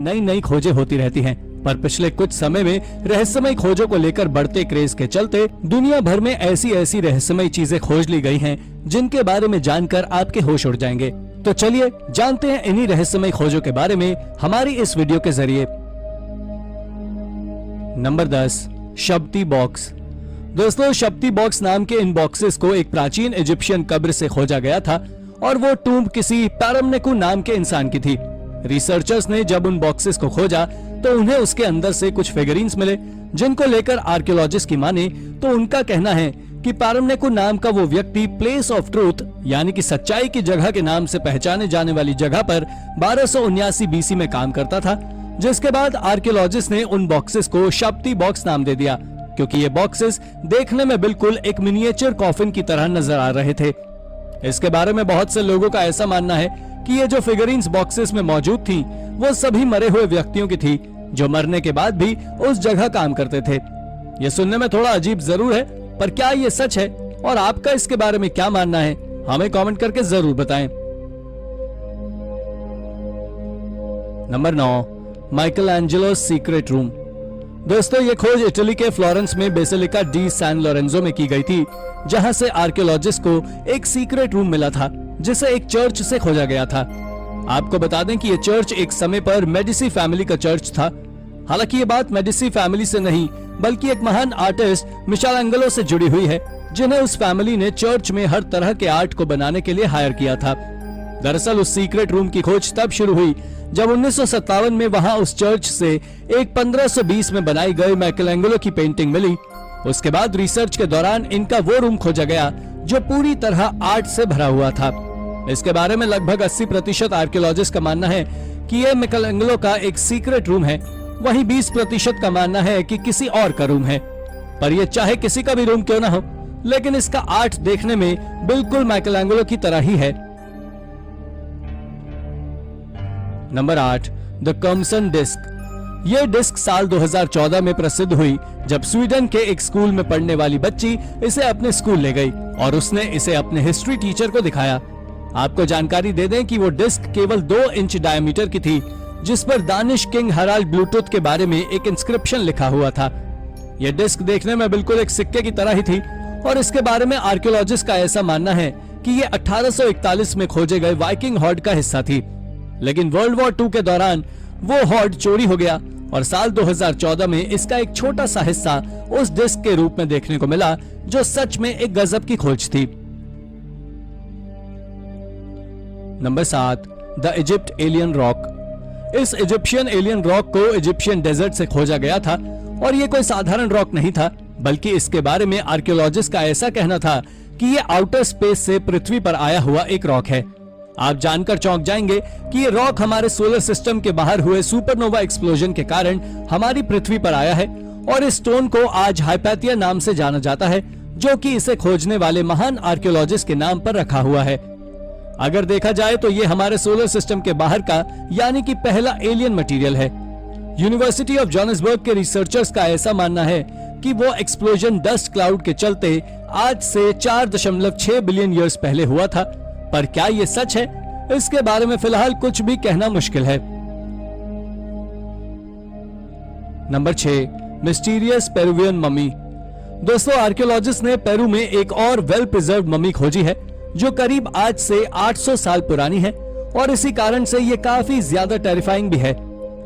नई नई खोजें होती रहती हैं, पर पिछले कुछ समय में रहस्यमय खोजों को लेकर बढ़ते क्रेज के चलते दुनिया भर में ऐसी ऐसी रहस्यमय चीजें खोज ली गई हैं, जिनके बारे में जानकर आपके होश उड़ जाएंगे। तो चलिए जानते हैं इन्हीं रहस्यमय खोजों के बारे में हमारी इस वीडियो के जरिए। Number 10, shabti box. दोस्तों, शब्ती बॉक्स नाम के इन बॉक्सेस को एक प्राचीन इजिप्शियन कब्र से खोजा गया था और वो टूम्ब किसी पैरमनेकु नाम के इंसान की थी। रिसर्चर्स ने जब उन बॉक्सेस को खोजा तो उन्हें उसके अंदर से कुछ फिगरिन्स मिले, जिनको लेकर आर्कियोलॉजिस्ट की माने तो उनका कहना है कि पैरमनेकु नाम का वो व्यक्ति प्लेस ऑफ ट्रूथ यानी कि सच्चाई की जगह के नाम से पहचाने जाने वाली जगह पर 1279 बीसी में काम करता था, जिसके बाद आर्कियोलॉजिस्ट ने उन बॉक्सेस को शब्ती बॉक्स नाम दे दिया, क्योंकि ये बॉक्सेस देखने में बिल्कुल एक मिनिएचर कॉफिन की तरह नजर आ रहे थे। इसके बारे में बहुत से लोगों का ऐसा मानना है कि ये जो फिगरिन्स बॉक्सेस में मौजूद थी वो सभी मरे हुए व्यक्तियों की थी, जो मरने के बाद भी उस जगह काम करते थे। ये सुनने में थोड़ा अजीब जरूर है, पर क्या ये सच है और आपका इसके बारे में क्या मानना है, हमें कमेंट करके जरूर बताएं। Number 9, Michael Angelo secret room. दोस्तों, ये खोज इटली के फ्लोरेंस में बेसिलिका डी सैन लोरेंजो में की गई थी, जहां से आर्कियोलॉजिस्ट को एक सीक्रेट रूम मिला था, जिसे एक चर्च से खोजा गया था। आपको बता दें कि ये चर्च एक समय पर मेडिसी फैमिली का चर्च था। हालांकि ये बात मेडिसी फैमिली से नहीं, बल्कि एक महान आर्टिस्ट मिशेलएंजेलो से जुड़ी हुई है, जिन्हें उस फैमिली ने चर्च में हर तरह के आर्ट को बनाने के लिए हायर किया था। दरअसल उस सीक्रेट रूम की खोज तब शुरू हुई जब 1957 में वहां उस चर्च से एक 1520 में बनाई गई मिशेलएंजेलो की पेंटिंग मिली। उसके बाद रिसर्च के दौरान इनका वो रूम खोजा गया जो पूरी तरह आर्ट से भरा हुआ था। इसके बारे में लगभग 80% आर्कियोलॉजिस्ट का मानना है कि यह मिशेलएंजेलो का एक सीक्रेट रूम है, वहीं 20% का मानना है कि किसी और का रूम है। पर यह चाहे किसी का भी रूम क्यों ना हो, लेकिन इसका आर्ट देखने में बिल्कुल मिशेलएंजेलो की तरह ही है। नंबर 8, द कम्सन डिस्क। यह डिस्क साल 2014 में प्रसिद्ध हुई, जब स्वीडन के एक स्कूल में पढ़ने वाली बच्ची इसे अपने स्कूल ले गई और उसने इसे अपने हिस्ट्री टीचर को दिखाया। आपको जानकारी दे दें कि वो डिस्क केवल 2 इंच डायमीटर की थी, जिस पर दानिश किंग हराल्ड ब्लूटूथ के बारे में एक इंस्क्रिप्शन लिखा हुआ था। यह डिस्क देखने में बिल्कुल एक सिक्के की तरह ही थी और इसके बारे में आर्कियोलॉजिस्ट का ऐसा मानना है कि ये 1841 में खोजे गए वाइकिंग हॉर्ड का हिस्सा थी। लेकिन वर्ल्ड वॉर 2 के दौरान वो हॉर्ड चोरी हो गया और साल 2014 में इसका एक छोटा सा हिस्सा उस डिस्क के रूप में देखने को मिला, जो सच में एक गजब की खोज थी। Number 7, the Egypt alien rock. इस इजिप्शियन एलियन रॉक को इजिप्शियन डेजर्ट से खोजा गया था और ये कोई साधारण रॉक नहीं था, बल्कि इसके बारे में आर्कियोलॉजिस्ट का ऐसा कहना था कि ये आउटर स्पेस से पृथ्वी पर आया हुआ एक रॉक है। आप जानकर चौंक जाएंगे कि ये रॉक हमारे सोलर सिस्टम के बाहर हुए सुपरनोवा एक्सप्लोजन के कारण हमारी पृथ्वी पर आया है और इस स्टोन को आज हाइपैथिया नाम से जाना जाता है, जो कि इसे खोजने वाले महान आर्कियोलॉजिस्ट के नाम पर रखा हुआ है। अगर देखा जाए तो ये हमारे सोलर सिस्टम के बाहर का यानी कि पहला एलियन मटेरियल है। यूनिवर्सिटी ऑफ जोहान्सबर्ग के रिसर्चर्स का ऐसा मानना है कि वो एक्सप्लोजन डस्ट क्लाउड के चलते आज से 4.6 बिलियन ईयर्स पहले हुआ था। पर क्या ये सच है, इसके बारे में फिलहाल कुछ भी कहना मुश्किल है। Number 6, mysterious Peruvian mummy. दोस्तों, आर्कियोलॉजिस्ट ने पेरू में एक और वेल प्रिजर्व मम्मी खोजी है, जो करीब आज से 800 साल पुरानी है और इसी कारण से ये काफी ज्यादा टेरिफाइंग भी है।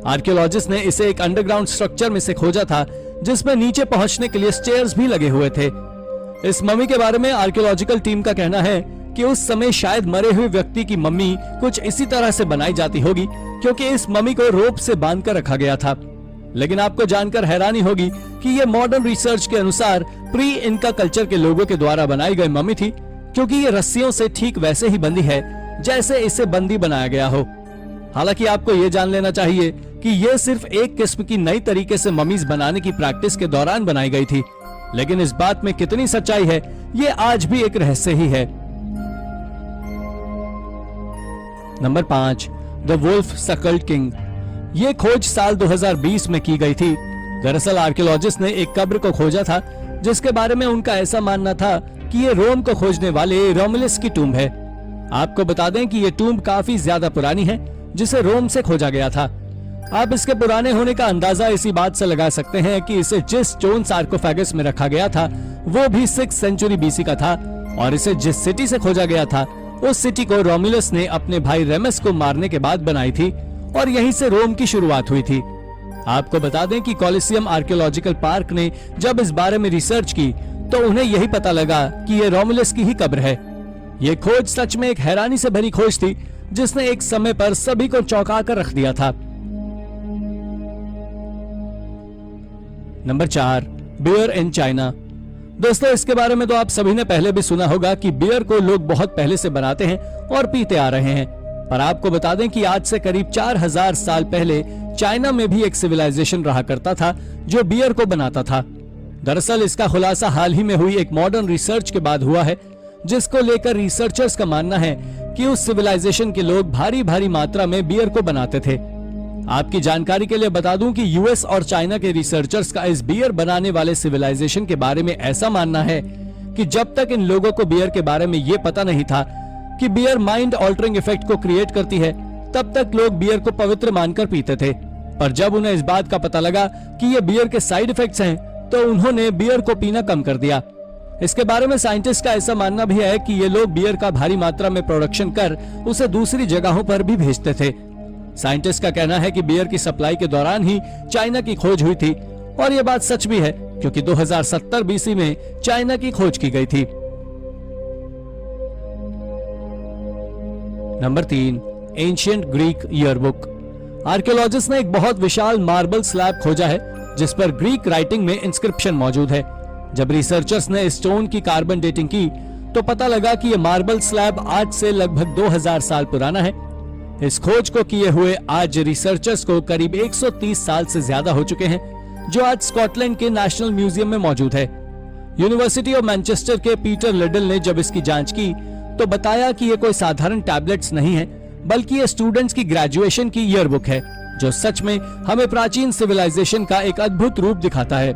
आर्कियोलॉजिस्ट ने इसे एक अंडरग्राउंड स्ट्रक्चर में से खोजा था, जिसमें नीचे पहुंचने के लिए स्टेयर्स भी लगे हुए थे। इस मम्मी के बारे में आर्कियोलॉजिकल टीम का कहना है कि उस समय शायद मरे हुए व्यक्ति की मम्मी कुछ इसी तरह से बनाई जाती होगी, क्योंकि इस मम्मी को रोप से बांधकर रखा गया था। लेकिन आपको जानकर हैरानी होगी कि ये मॉडर्न रिसर्च के अनुसार प्री इनका कल्चर के लोगों के द्वारा बनाई गई मम्मी थी, क्योंकि ये रस्सियों से ठीक वैसे ही बंधी है जैसे इसे बंदी बनाया गया हो। हालांकि आपको ये जान लेना चाहिए कि ये सिर्फ एक किस्म की नई तरीके से मम्मीज बनाने की प्रैक्टिस के दौरान बनाई गई थी, लेकिन इस बात में कितनी सच्चाई है, ये आज भी एक रहस्य ही है। Number 5, the wolf suckled king. ये खोज साल 2020 में की गई थी। दरअसल आर्कियोलॉजिस्ट ने एक कब्र को खोजा था, जिसके बारे में उनका ऐसा मानना था कि ये रोम को खोजने वाले रोमुलस की टूम्ब है। आपको बता दें कि ये टूम्ब काफी ज्यादा पुरानी है, जिसे रोम से खोजा गया था। आप इसके पुराने होने का अंदाजा इसी बात से लगा सकते हैं कि इसे जिस स्टोन सार्कोफेगस में रखा गया था वो भी 6th सेंचुरी बीसी का था, और इसे जिस सिटी से खोजा गया था उस सिटी को रोमुलस ने अपने भाई रेमस को मारने के बाद बनाई थी, और यहीं से रोम की शुरुआत हुई थी। आपको बता दें कि कोलिसियम आर्कियोलॉजिकल पार्क ने जब इस बारे में रिसर्च की तो उन्हें यही पता लगा कि ये रोमुलस की ही कब्र है। ये खोज सच में एक हैरानी से भरी खोज थी जिसने एक समय पर सभी को चौंका कर रख दिया था। Number 4, beer in China. दोस्तों, इसके बारे में तो आप सभी ने पहले भी सुना होगा कि बियर को लोग बहुत पहले से बनाते हैं और पीते आ रहे हैं, पर आपको बता दें कि आज से करीब 4000 साल पहले चाइना में भी एक सिविलाइजेशन रहा करता था जो बियर को बनाता था। दरअसल इसका खुलासा हाल ही में हुई एक मॉडर्न रिसर्च के बाद हुआ है, जिसको लेकर रिसर्चर्स का मानना है कि उस सिविलाइजेशन के लोग भारी भारी मात्रा में बियर को बनाते थे। आपकी जानकारी के लिए बता दूं कि यूएस और चाइना के रिसर्चर्स का इस बियर बनाने वाले सिविलाइजेशन के बारे में ऐसा मानना है कि जब तक इन लोगों को बियर के बारे में ये पता नहीं था कि बियर माइंड ऑल्टरिंग इफेक्ट को क्रिएट करती है, तब तक लोग बियर को पवित्र मानकर पीते थे। पर जब उन्हें इस बात का पता लगा कि ये बियर के साइड इफेक्ट्स हैं, तो उन्होंने बियर को पीना कम कर दिया। इसके बारे में साइंटिस्ट का ऐसा मानना भी है कि ये लोग बियर का भारी मात्रा में प्रोडक्शन कर उसे दूसरी जगहों पर भी भेजते थे। साइंटिस्ट का कहना है कि बियर की सप्लाई के दौरान ही चाइना की खोज हुई थी, और यह बात सच भी है क्योंकि 2070 बीसी में चाइना की खोज की गई थी। Number 3, ancient Greek yearbook. Archaeologist ने एक बहुत विशाल मार्बल स्लैब खोजा है जिस पर ग्रीक राइटिंग में इंस्क्रिप्शन मौजूद है। जब रिसर्चर्स ने स्टोन की कार्बन डेटिंग की तो पता लगा कि यह मार्बल स्लैब आज से लगभग 2000 साल पुराना है। इस खोज को किए हुए आज रिसर्चर्स को करीब 130 साल से ज्यादा हो चुके हैं, जो आज स्कॉटलैंड के नेशनल म्यूजियम में मौजूद है। यूनिवर्सिटी ऑफ मैनचेस्टर के पीटर लिडल ने जब इसकी जांच की तो बताया कि ये कोई साधारण टैबलेट्स नहीं है, बल्कि ये स्टूडेंट्स की ग्रेजुएशन की ईयरबुक है, जो सच में हमें प्राचीन सिविलाइजेशन का एक अद्भुत रूप दिखाता है।